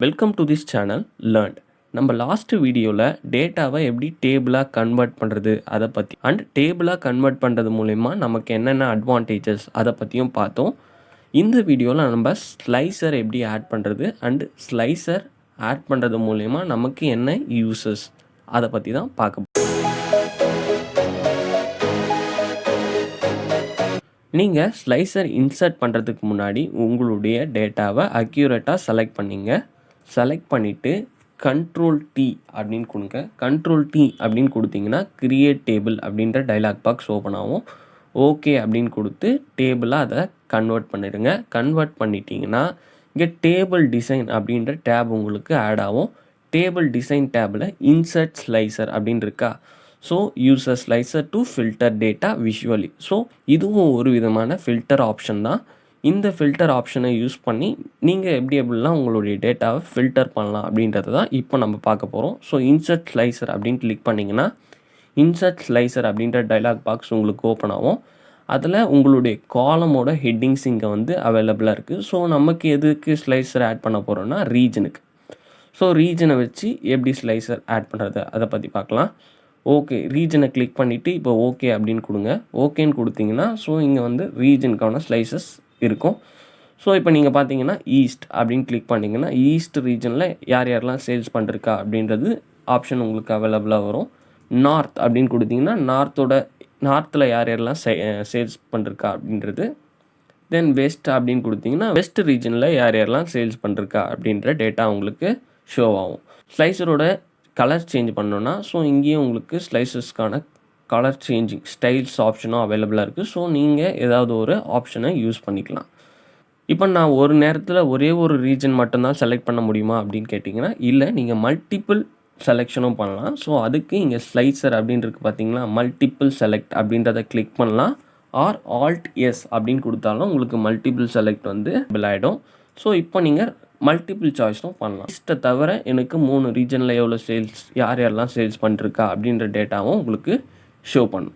Welcome to this channel learnt. நம்ம last வீடியோவில் டேட்டாவை எப்படி டேபிளாக கன்வெர்ட் பண்ணுறது அதை பற்றி அண்ட் டேபிளாக கன்வெர்ட் பண்ணுறது மூலயமா நமக்கு என்னென்ன அட்வான்டேஜஸ் அதை பற்றியும் பார்த்தோம். இந்த வீடியோவில் நம்ம ஸ்லைசர் எப்படி ஆட் பண்ணுறது அண்ட் ஸ்லைசர் ஆட் பண்ணுறது மூலயமா நமக்கு என்ன யூசஸ் அதை பற்றி தான் பார்க்க. நீங்கள் ஸ்லைசர் இன்சர்ட் பண்ணுறதுக்கு முன்னாடி உங்களுடைய டேட்டாவை அக்யூரேட்டாக செலக்ட் பண்ணிங்க. செலக்ட் பண்ணிவிட்டு Ctrl+T அப்படின்னு கொடுங்க. Ctrl+T அப்படின்னு கொடுத்தீங்கன்னா கிரியேட் டேபிள் அப்படின்ற டைலாக் பாக்ஸ் ஓப்பன் ஆகும். ஓகே அப்படின்னு கொடுத்து டேபிளாக அதை கன்வெர்ட் பண்ணிடுங்க. கன்வெர்ட் பண்ணிட்டீங்கன்னா இங்கே டேபிள் டிசைன் அப்படின்ற டேப் உங்களுக்கு ஆட் ஆகும். Table design table insert slicer அப்படின்னு இருக்கா. So use a slicer to filter data visually. So இதுவும் ஒரு விதமான ஃபில்டர் ஆப்ஷன் தான். இந்த ஃபில்டர் ஆப்ஷனை யூஸ் பண்ணி நீங்கள் எப்படிலாம் உங்களுடைய டேட்டாவை ஃபில்டர் பண்ணலாம் அப்படின்றது தான் இப்போ நம்ம பார்க்க போகிறோம். ஸோ இன்சர்ட் ஸ்லைசர் அப்படின்னு கிளிக் பண்ணிங்கன்னா இன்சர்ட் ஸ்லைசர் அப்படின்ற டைலாக் பாக்ஸ் உங்களுக்கு ஓப்பன் ஆகும். அதில் உங்களுடைய காலமோட ஹெட்டிங்ஸ் இங்கே வந்து அவைலபிளாக இருக்குது. ஸோ நமக்கு எதுக்கு ஸ்லைசர் ஆட் பண்ண போகிறோன்னா ரீஜனுக்கு. ஸோ ரீஜனை வச்சு எப்படி ஸ்லைசர் ஆட் பண்ணுறது அதை பற்றி பார்க்கலாம். ஓகே, ரீஜனை கிளிக் பண்ணிவிட்டு இப்போ ஓகே அப்படின்னு கொடுங்க. ஓகேன்னு கொடுத்தீங்கன்னா ஸோ இங்கே வந்து ரீஜனுக்கான ஸ்லைசஸ் இருக்கும். ஸோ இப்போ நீங்கள் பார்த்தீங்கன்னா ஈஸ்ட் அப்படின்னு கிளிக் பண்ணிங்கன்னா ஈஸ்ட் ரீஜனில் யார் யாரெல்லாம் சேல்ஸ் பண்ணிருக்கா அப்படின்றது ஆப்ஷன் உங்களுக்கு அவைலபிளாக வரும். நார்த் அப்படின்னு கொடுத்தீங்கன்னா நார்த்தில் யார் யாரெல்லாம் சேல்ஸ் பண்ணிருக்கா அப்படின்றது. தென் வெஸ்ட் அப்படின்னு கொடுத்தீங்கன்னா வெஸ்ட் ரீஜனில் யார் யாரெல்லாம் சேல்ஸ் பண்ணிருக்கா அப்படின்ற டேட்டா உங்களுக்கு ஷோ ஆகும். ஸ்லைசரோட கலர் சேஞ்ச் பண்ணோன்னா ஸோ இங்கேயும் உங்களுக்கு ஸ்லைசஸ்க்கான கலர் சேஞ்சிங் ஸ்டைல்ஸ் ஆப்ஷனும் அவைலபிளாக இருக்குது. ஸோ நீங்கள் ஏதாவது ஒரு ஆப்ஷனை யூஸ் பண்ணிக்கலாம். இப்போ நான் ஒரு நேரத்தில் ஒரே ஒரு ரீஜன் மட்டும்தான் செலக்ட் பண்ண முடியுமா அப்படின்னு கேட்டிங்கன்னா இல்லை, நீங்கள் மல்டிபிள் செலெக்ஷனும் பண்ணலாம். ஸோ அதுக்கு இங்கே ஸ்லைசர் அப்படின்றது பார்த்தீங்களா, மல்டிபிள் செலக்ட் அப்படின்றத கிளிக் பண்ணலாம். ஆர் ஆல்ட் எஸ் அப்படின்னு கொடுத்தாலும் உங்களுக்கு மல்டிபிள் செலக்ட் வந்து ஆகிடும். ஸோ இப்போ நீங்கள் மல்டிபிள் சாய்ஸும் பண்ணலாம். லிஸ்ட்டை தவிர எனக்கு 3 ரீஜனில் எவ்வளோ சேல்ஸ் யார் யாரெல்லாம் சேல்ஸ் பண்ணிருக்கா அப்படின்ற டேட்டாவும் உங்களுக்கு ஷோ பண்ணும்.